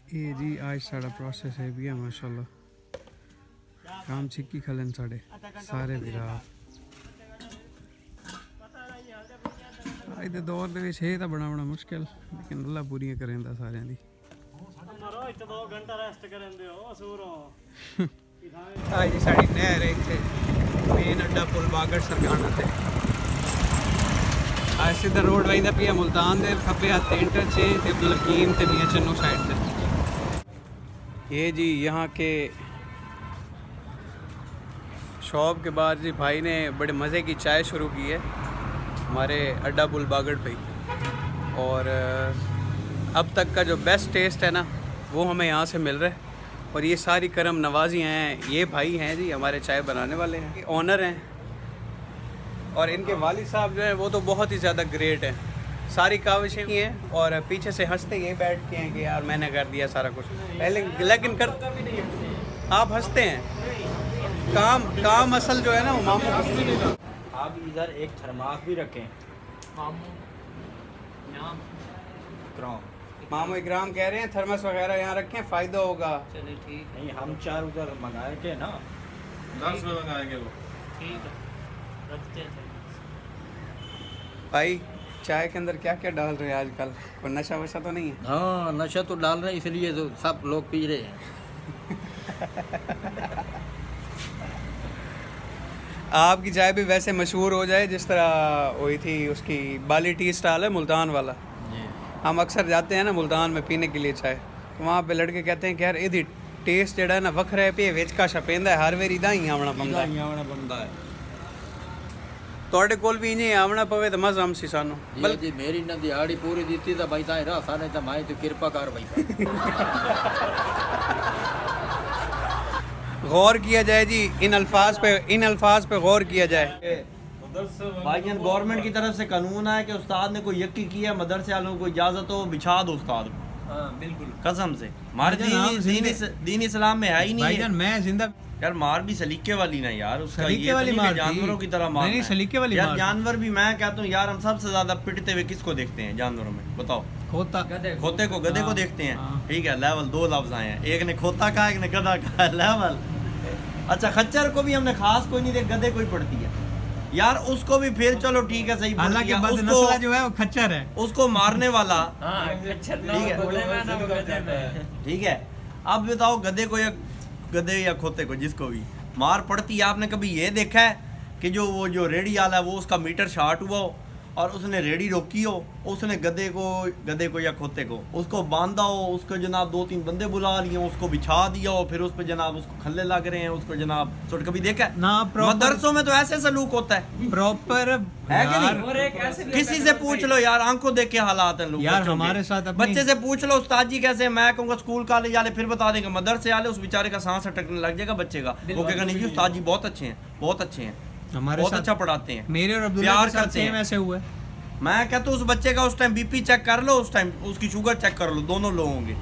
ये जी आज साड़ा प्रोसेस है भी है माशाल्लाह काम छिक्की खलन साढ़े सारे भरा आज दे दौर दे विच है तां बनाना मुश्किल लेकिन अल्लाह पूरी करेंदा सारियां दी आज जी साड़ी नहर है इत्थे मेन अड्डा पुल बागड़ सरगाना ते आज सीधा रोड वहींदा पिया मुल्तान दे खब्बे हत्थ इंटरचेंज ते अब्दुल हकीम ते मियां चन्नू साइड से ये जी यहाँ के शॉप के बाद जी भाई ने बड़े मज़े की चाय शुरू की है हमारे अड्डा पुल बागड़ पे और अब तक का जो बेस्ट टेस्ट है ना वो हमें यहाँ से मिल रहा है और ये सारी करम नवाजी हैं ये भाई हैं जी हमारे चाय बनाने वाले हैं ऑनर हैं और इनके वालिद साहब जो हैं वो तो बहुत ही ज़्यादा ग्रेट हैं सारी काविशें की हैं और पीछे से हंसते ये बैठ के हैं कि यार मैंने कर दिया सारा कुछ पहले लेकिन कर आप हंसते हैं काम असल जो है ना वो मामू आप इधर एक थर्मास भी रखें मामू इकराम कह रहे हैं थर्मस वगैरह यहाँ रखें फ़ायदा होगा चलिए ठीक नहीं हम चार उधर मंगाए थे ना 10 रुपये मंगाएंगे वो ठीक है रखते हैं भाई चाय के अंदर क्या क्या डाल रहे हैं आजकल कोई नशा वशा तो नहीं है हाँ नशा तो डाल रहे हैं इसलिए तो सब लोग पी रहे हैं आपकी चाय भी वैसे मशहूर हो जाए जिस तरह हुई थी उसकी बाली टी स्टॉल है मुल्तान वाला हम अक्सर जाते हैं ना मुल्तान में पीने के लिए चाय तो वहाँ पे लड़के कहते हैं कि यार इधी टेस्ट जेड़ा है ना वखरा है पे विच का छपेंदा है हर वेरी दा ही आवना बनता है ਤੁਹਾਡੇ ਕੋਲ ਵੀ ਇੰਨੇ ਆਵਣਾ ਪਵੇ ਤਾਂ ਮਜ਼ਾ ਆਮਸੀ ਸਾਨੂੰ बल्कि मेरी न दिहाड़ी पूरी दी तो भाई ताए रहा सारे तो माए तो कृपा कर भाई गौर किया जाए जी इन अल्फाज पे गौर किया जाए भाईजान गवर्नमेंट की तरफ से कानून है कि उस्ताद ने कोई यक्की किया मदरसे वालों को इजाजत हो बिछा दो उस्ताद को बिल्कुल कसम से हमारे दीन इस्लाम में है ही नहीं भाईजान मैं जिंदा यार मार भी सलीके वाली ना यार उसका सलीके वाली मार जानवरों की तरह मार नहीं सलीके वाली यार जानवर भी मैं कहता हूँ यार हम सबसे ज्यादा पिटते हुए किसको देखते हैं जानवरों में बताओ खोते को गधे को देखते हैं ठीक है लेवल 2 लफ्ज आए हैं एक ने खोता कहा एक ने गधा कहा लेवल अच्छा खच्चर को भी हमने खास कोई नहीं देखा गधे को ही पड़ती है यार उसको भी फिर चलो ठीक है सही हालांकि उसको जो है वो खच्चर है उसको मारने वाला ठीक है अब बताओ गधे या खोते को जिसको भी मार पड़ती है आपने कभी ये देखा है कि जो वो जो रेडी वाला है वो उसका मीटर शॉर्ट हुआ हो और उसने रेडी रोकी हो उसने गधे को या खोते को उसको बांधा हो उसको जनाब 2-3 बंदे बुला लिए उसको बिछा दिया हो फिर उस पर जनाब उसको खल्ले लग रहे हैं उसको जनाब सोच कभी देखा है ना मदरसों में तो ऐसे सलूक होता है प्रॉपर है कि नहीं किसी से पूछ लो यार आंखों देख के हालात हैं लोग यार हमारे साथ बच्चे से पूछ लो उस्ताद जी कैसे मैं कहूँगा स्कूल कॉलेज वाले फिर बता देंगे मदरसे वाले उस बेचारे का सांस अटकने लग जाएगा बच्चे का वो कहेगा नहीं जी उस्ताद जी बहुत अच्छे हैं हमारे बहुत अच्छा पढ़ाते हैं मेरे और अब्दुल्ला के साथ सेम ऐसे हुआ मैं कहता हूँ उस बच्चे का उस टाइम बीपी चेक कर लो उस टाइम उसकी शुगर चेक कर लो दोनों लो होंगे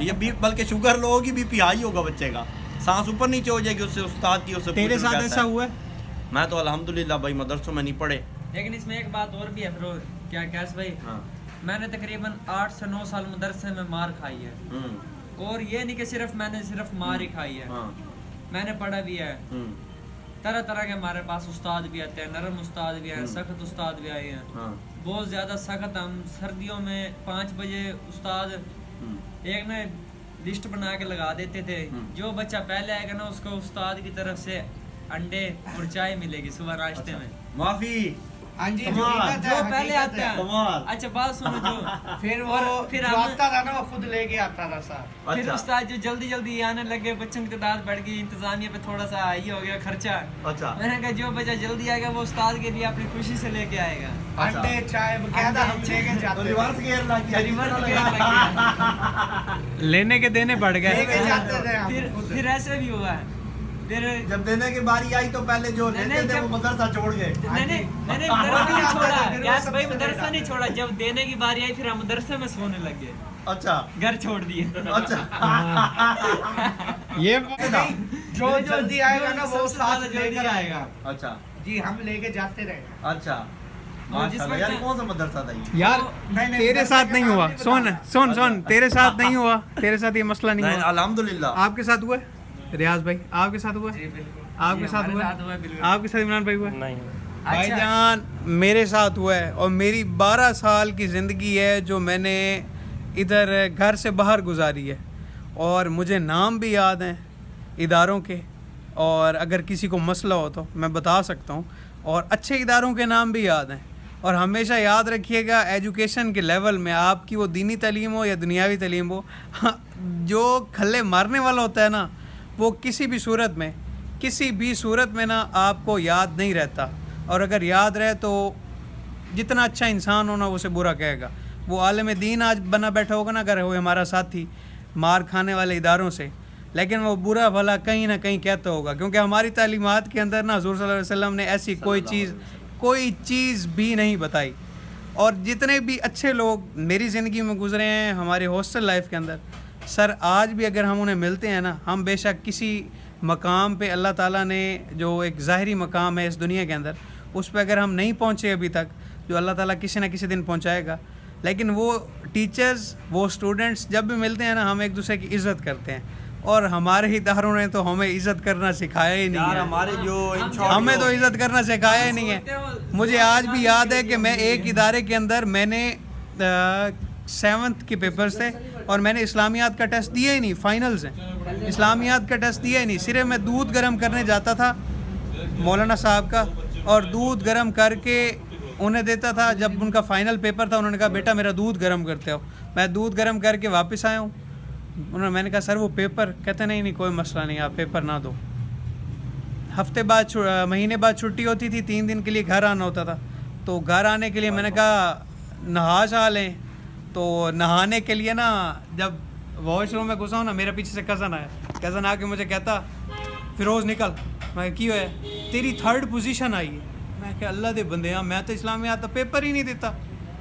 ये बल्कि शुगर लो होगी बीपी हाई होगा बच्चे का सांस ऊपर नीचे हो जाएगी उससे उस्ताद की उससे तेरे साथ ऐसा हुआ मैं तो अल्हम्दुलिल्लाह भाई मदरसों में नहीं पढ़े लेकिन इसमें एक बात और भी है फिर क्या कैस भाई मैंने तकरीबन 8 से 9 साल मदरसे में मार खाई है और ये नहीं कि मैंने सिर्फ मार ही खाई है मैंने पढ़ा भी है तरह तरह के हमारे पास उस्ताद भी आते हैं नरम उस्ताद भी हैं सख्त उस्ताद भी आए हैं बहुत ज़्यादा सख्त हम सर्दियों में 5 बजे उस्ताद एक ना लिस्ट बना के लगा देते थे जो बच्चा पहले आएगा ना उसको उस्ताद की तरफ से अंडे और चाय मिलेगी सुबह नाश्ते में माफी हाँ जी जो पहले आता है अच्छा बात सुनो जो फिर आता था ना वो खुद लेके आता था साहब फिर उस्ताद जो जल्दी आने लगे बच्चों की तादाद बढ़ गई इंतजामिया पे थोड़ा सा हाई हो गया खर्चा अच्छा मैंने कहा जो बच्चा जल्दी आएगा वो उस्ताद के लिए अपनी खुशी से लेके आएगा अंडे चाय बकायदा हम लेके जाते रिवर्स गियर लग गया लेने के देने बढ़ गए फिर ऐसे भी हुआ है फिर जब देने की बारी आई तो पहले जो लेते थे वो मदरसा छोड़ गए नहीं मदरसा नहीं छोड़ा यार भाई मदरसा नहीं छोड़ा जब देने की बारी आई फिर हम मदरसे में सोने लग गए अच्छा घर छोड़ दिए अच्छा ये जो जल्दी आएगा ना वो साथ लेकर आएगा अच्छा जी हम लेके जाते रहे अच्छा माशाल्लाह यार, कौन सा मदरसा था ये? यार नहीं, तेरे साथ नहीं हुआ, सुन तेरे साथ नहीं हुआ, तेरे साथ ये मसला नहीं नहीं, हुआ। अल्हम्दुलिल्लाह। आपके साथ हुआ है रियाज भाई? आपके साथ हुआ है? आपके साथ हुआ है? आपके साथ इमरान भाई हुआ है? नहीं भाईजान मेरे साथ हुआ है, और मेरी 12 साल की ज़िंदगी है जो मैंने इधर घर से बाहर गुजारी है, और मुझे नाम भी याद हैं इदारों के, और अगर किसी को मसला हो तो मैं बता सकता हूँ, और अच्छे इदारों के नाम भी याद हैं। और हमेशा याद रखिएगा, एजुकेशन के लेवल में आपकी वो दीनी तालीम हो या दुनियावी तालीम हो, जो खल्ले मारने वाला होता है ना, वो किसी भी सूरत में ना आपको याद नहीं रहता, और अगर याद रहे तो जितना अच्छा इंसान हो ना उसे बुरा कहेगा। वो आलिम दीन आज बना बैठा होगा ना, अगर वो हमारा साथी मार खाने वाले इदारों से, लेकिन वो बुरा भला कहीं ना कहीं कहता होगा, क्योंकि हमारी तालीमात के अंदर ना हुज़ूर सल्लल्लाहु अलैहि वसल्लम ने ऐसी कोई चीज़ भी नहीं बताई। और जितने भी अच्छे लोग मेरी ज़िंदगी में गुजरे हैं हमारे हॉस्टल लाइफ के अंदर, सर आज भी अगर हम उन्हें मिलते हैं ना, हम बेशक किसी मकाम पे अल्लाह ताला ने जो एक ज़ाहिरी मकाम है इस दुनिया के अंदर, उस पर अगर हम नहीं पहुँचे अभी तक, जो अल्लाह ताला किसी न किसी दिन पहुँचाएगा, लेकिन वो टीचर्स, वो स्टूडेंट्स जब भी मिलते हैं ना, हम एक दूसरे की इज़्ज़त करते हैं, और हमारे इदारों ने तो हमें इज़्ज़त करना सिखाया ही नहीं यार है। हमारे जो हमें तो इज़्ज़त करना सिखाया ही नहीं है। मुझे आज भी याद है कि मैं एक इदारे के अंदर मैंने 7th के पेपर्स थे, और मैंने इस्लामियात का टेस्ट दिया ही नहीं, फाइनल्स हैं, इस्लामियात का टेस्ट दिया ही नहीं। सिर्फ मैं दूध गर्म करने जाता था मौलाना साहब का, और दूध गर्म करके उन्हें देता था। जब उनका फ़ाइनल पेपर था, उन्होंने कहा बेटा मेरा दूध गर्म करते हो। मैं दूध गर्म करके वापस आया हूँ। मैंने कहा सर वो पेपर, कहते नहीं कोई मसला नहीं, आप पेपर ना दो। हफ्ते बाद महीने बाद छुट्टी होती थी, 3 दिन के लिए घर आना होता था। तो घर आने के लिए मैंने कहा नहा शहा लें, तो नहाने के लिए ना जब वॉशरूम में घुसा हूँ ना, मेरे पीछे से कज़न आया। कज़न आके मुझे कहता फिरोज़ निकल। मैं क्यों है? तेरी 3rd पोजीशन आई है। मैं क्या अल्लाह दे बंदे, मैं तो इस्लामियात तो पेपर ही नहीं देता,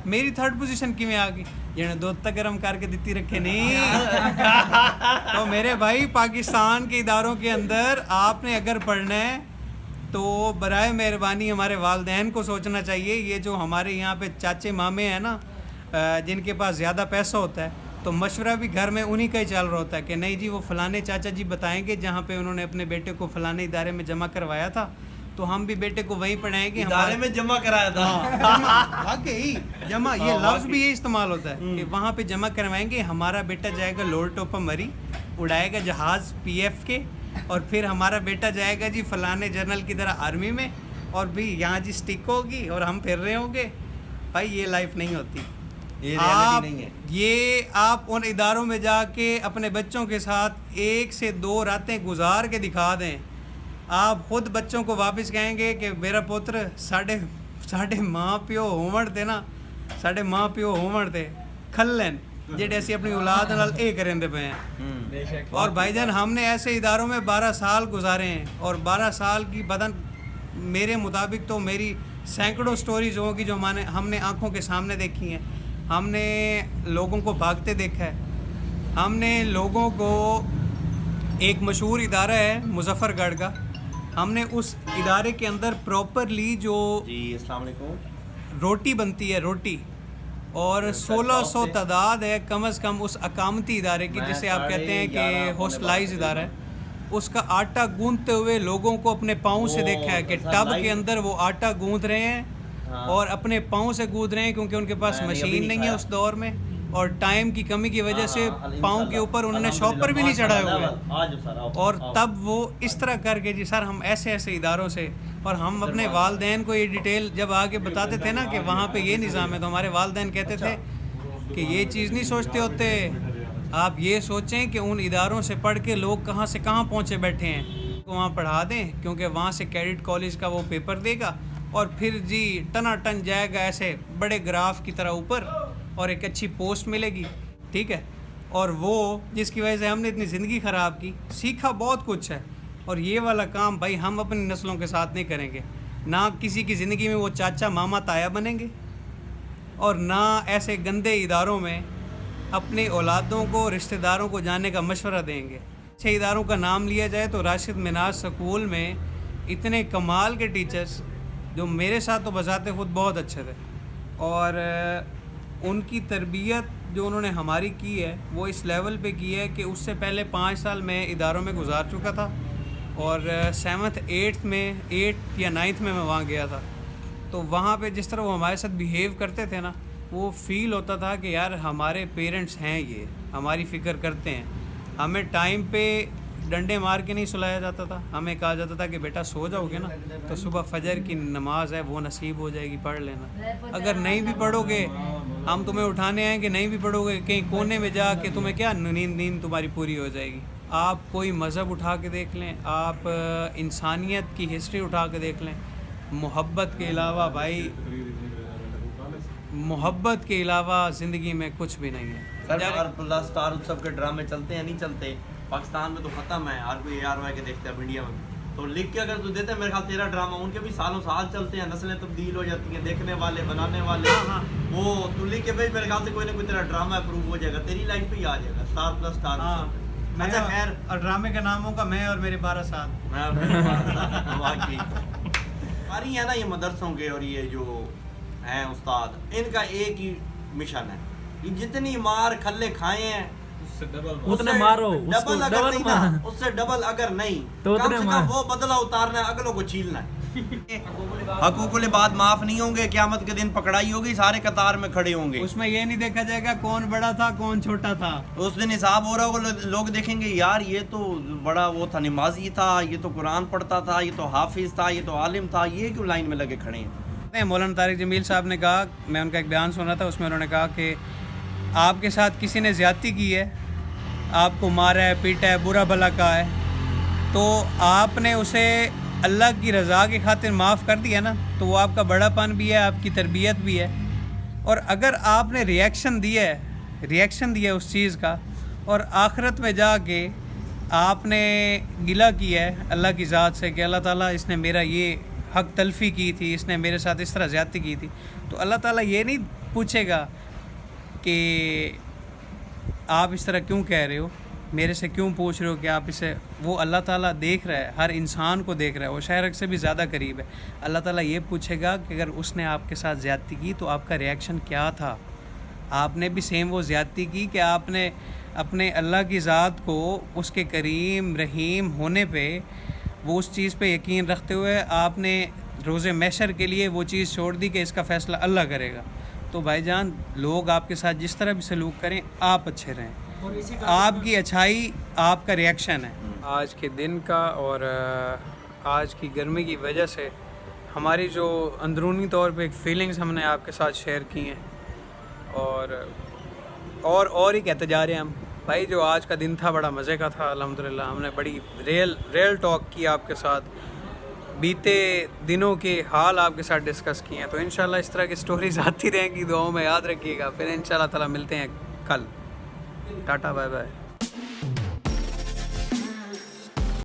मेरी 3rd पोजीशन किवें आ गई? जिन्हें दूध तक गर्म करके दिती रखे नहीं। तो मेरे भाई पाकिस्तान के इदारों के अंदर आपने अगर पढ़ना है तो बराए मेहरबानी हमारे वालिदैन को सोचना चाहिए। ये जो हमारे यहाँ पे चाचे मामे हैं ना, जिनके पास ज़्यादा पैसा होता है, तो मशवरा भी घर में उन्हीं का ही चल रहा होता है कि नहीं जी वो फ़लाने चाचा जी बताएंगे जहाँ पे उन्होंने अपने बेटे को फ़लाने इदारे में जमा करवाया था, तो हम भी बेटे को वहीं पढ़ाएंगे। इदारे में जमा कराया था। वाकई जमा, ये लफ्ज़ भी ये इस्तेमाल होता है कि वहाँ पे जमा करवाएंगे। हमारा बेटा जाएगा लोअर टोपा मरी, उड़ाएगा जहाज़ PF के, और फिर हमारा बेटा जाएगा जी फ़लाने जनरल की तरह आर्मी में, और भी यहाँ जी स्टिक होगी और हम फिर रहे होंगे। भाई ये लाइफ नहीं होती। ये आप नहीं है। ये आप उन इदारों में जाके अपने बच्चों के साथ 1 से 2 रातें गुजार के दिखा दें, आप खुद बच्चों को वापस कहेंगे कि मेरा पुत्र साढ़े माँ प्यो होवण थे ना, साढ़े माँ प्यो होवण थे खल्लन जेडे ऐसी अपनी औलाद नाल ए करेंदे पे हैं। और भाईजान हमने ऐसे इदारों में 12 साल गुजारे हैं, और 12 साल की बदन मेरे मुताबिक तो मेरी सैकड़ों स्टोरीज होगी जो हमने आंखों के सामने देखी हैं। हमने लोगों को भागते देखा है, हमने लोगों को, एक मशहूर इदारा है मुजफ्फरगढ़ का, हमने उस इदारे के अंदर प्रॉपरली जो जी अस्सलाम वालेकुम रोटी बनती है, रोटी, और 1600 तादाद है कम से कम उस अकामती इदारे की, जिसे आप कहते हैं कि हॉस्टलाइज इदारा है, उसका आटा गूंथते हुए लोगों को अपने पाँव से देखा है कि टब के अंदर वो आटा गूंथ रहे हैं, और अपने पाँव से गूंथ रहे हैं, क्योंकि उनके पास मशीन नहीं है उस दौर में, और टाइम की कमी की वजह से पाँव के ऊपर उन्होंने शॉपर भी नहीं चढ़ाए हुए, और तब वो इस तरह करके जी सर हम ऐसे इदारों से, और हम अपने वालदैन को ये डिटेल जब आगे बताते थे ना कि वहाँ पे ये निज़ाम है, तो हमारे वालदैन कहते थे कि ये चीज़ नहीं सोचते होते, आप ये सोचें कि उन इदारों से पढ़ के लोग कहाँ से कहाँ पहुँचे बैठे हैं, तो वहाँ पढ़ा दें, क्योंकि वहाँ से कैडेट कॉलेज का वो पेपर देगा, और फिर जी टनाटन जाएगा ऐसे बड़े ग्राफ की तरह ऊपर, और एक अच्छी पोस्ट मिलेगी, ठीक है। और वो जिसकी वजह से हमने इतनी ज़िंदगी ख़राब की, सीखा बहुत कुछ है, और ये वाला काम भाई हम अपनी नस्लों के साथ नहीं करेंगे। ना किसी की ज़िंदगी में वो चाचा मामा ताया बनेंगे, और ना ऐसे गंदे इदारों में अपने औलादों को, रिश्तेदारों को जाने का मशवरा देंगे। अच्छे इदारों का नाम लिया जाए तो राशिद मिनाज स्कूल में इतने कमाल के टीचर्स, जो मेरे साथ तो बजाते खुद बहुत अच्छे थे, और उनकी तरबियत जो उन्होंने हमारी की है वो इस लेवल पे की है कि उससे पहले 5 साल मैं इदारों में गुजार चुका था, और 7th 8th में 8th या 9th में मैं वहाँ गया था। तो वहाँ पे जिस तरह वो हमारे साथ बिहेव करते थे ना, वो फील होता था कि यार हमारे पेरेंट्स हैं, ये हमारी फ़िक्र करते हैं। हमें टाइम पे डंडे मार के नहीं सुलाया जाता था, हमें कहा जाता था कि बेटा सो जाओगे ना तो सुबह फजर की नमाज है वो नसीब हो जाएगी, पढ़ लेना। अगर नहीं भी पढ़ोगे हम तुम्हें उठाने आएंगे, नहीं भी पढ़ोगे कहीं कोने में जा के तुम्हें क्या नींद तुम्हारी पूरी हो जाएगी। आप कोई मज़हब उठा के देख लें, आप इंसानियत की हिस्ट्री उठा के देख लें, मोहब्बत के अलावा भाई, मोहब्बत के अलावा ज़िंदगी में कुछ भी नहीं है। सर स्टार उत्सव के ड्रामे चलते हैं नहीं चलते? पाकिस्तान में तो ख़त्म है, हर कोई ARY के देखते हैं मीडिया में, तो लिख के अगर तू देते हैं मेरे ख्याल 13 ड्रामा, उनके भी सालों साल चलते हैं, नस्लें तब्दील हो जाती हैं, देखने वाले बनाने वाले। हाँ। वो तू लिख के भाई मेरे ख्याल से कोई ना कोई तेरा ड्रामा अप्रूव हो जाएगा, तेरी लाइफ पे ही आ जाएगा स्टार। हाँ, अच्छा खैर, और ड्रामे के नामों का मैं और मेरे 12 साल। वाकई सारी है ना ये मदरसों के और ये जो हैं उस्ताद, इनका एक ही मिशन है, ये जितनी मार खल्ले खाए हैं उससे डबल उतने मारो, डबल अगर नहीं ना, उससे डबल अगर नहीं तो कम से कम वो बदला उतारना है, अगलों को छीलना है। हकूकुल इबाद माफ नहीं होंगे, क़यामत के दिन पकड़ाई होगी, सारे कतार में खड़े होंगे। उसमें ये नहीं देखा जाएगा कौन बड़ा था कौन छोटा था, उस दिन हिसाब हो रहा होगा, लोग देखेंगे यार ये तो बड़ा वो था, नमाजी था, ये तो कुरान पढ़ता था, ये तो हाफिज था, ये तो आलिम था, ये क्यों लाइन में लगे खड़े हैं। मौलाना तारिक जमील साहब ने कहा, मैं उनका एक बयान सुना था, उसमें उन्होंने कहा कि आपके साथ किसी ने ज़्यादती की है, आपको मारा है, पीटा है, बुरा भला कहा है, तो आपने उसे अल्लाह की रज़ा की खातिर माफ़ कर दिया ना, तो वो आपका बड़ापन भी है, आपकी तरबियत भी है। और अगर आपने रिएक्शन दिया उस चीज़ का, और आखिरत में जाके आपने गिला किया है अल्लाह की ज़ात से कि अल्लाह ताला इसने मेरा ये हक तलफ़ी की थी, इसने मेरे साथ इस तरह ज़्यादती की थी, तो अल्लाह ताला ये नहीं पूछेगा कि आप इस तरह क्यों कह रहे हो, मेरे से क्यों पूछ रहे हो कि आप इसे, वो अल्लाह ताला देख रहा है, हर इंसान को देख रहा है, वो शायद से भी ज़्यादा करीब है। अल्लाह ताला ये पूछेगा कि अगर उसने आपके साथ ज़्यादती की तो आपका रिएक्शन क्या था। आपने भी सेम वो ज़्यादती की कि आपने अपने अल्लाह की ज़ात को, उसके करीम रहीम होने पे, वो उस चीज़ पे यकीन रखते हुए आपने रोज़े महशर के लिए वो चीज़ छोड़ दी कि इसका फ़ैसला अल्लाह करेगा। तो भाईजान, लोग आपके साथ जिस तरह भी सलूक करें, आप अच्छे रहें, आपकी अच्छाई आपका रिएक्शन है। आज के दिन का और आज की गर्मी की वजह से हमारी जो अंदरूनी तौर पे एक फ़ीलिंग्स हमने आपके साथ शेयर की हैं, और ही कहते जा रहे हैं हम। भाई जो आज का दिन था बड़ा मज़े का था, अल्हम्दुलिल्लाह। हमने बड़ी रियल टॉक की आपके साथ, बीते दिनों के हाल आपके साथ डिस्कस किए हैं। तो इंशाल्लाह इस तरह की स्टोरीज आती रहेंगी, दुआओं में याद रखिएगा। फिर इंशाल्लाह ताला मिलते हैं कल। Tata bye bye.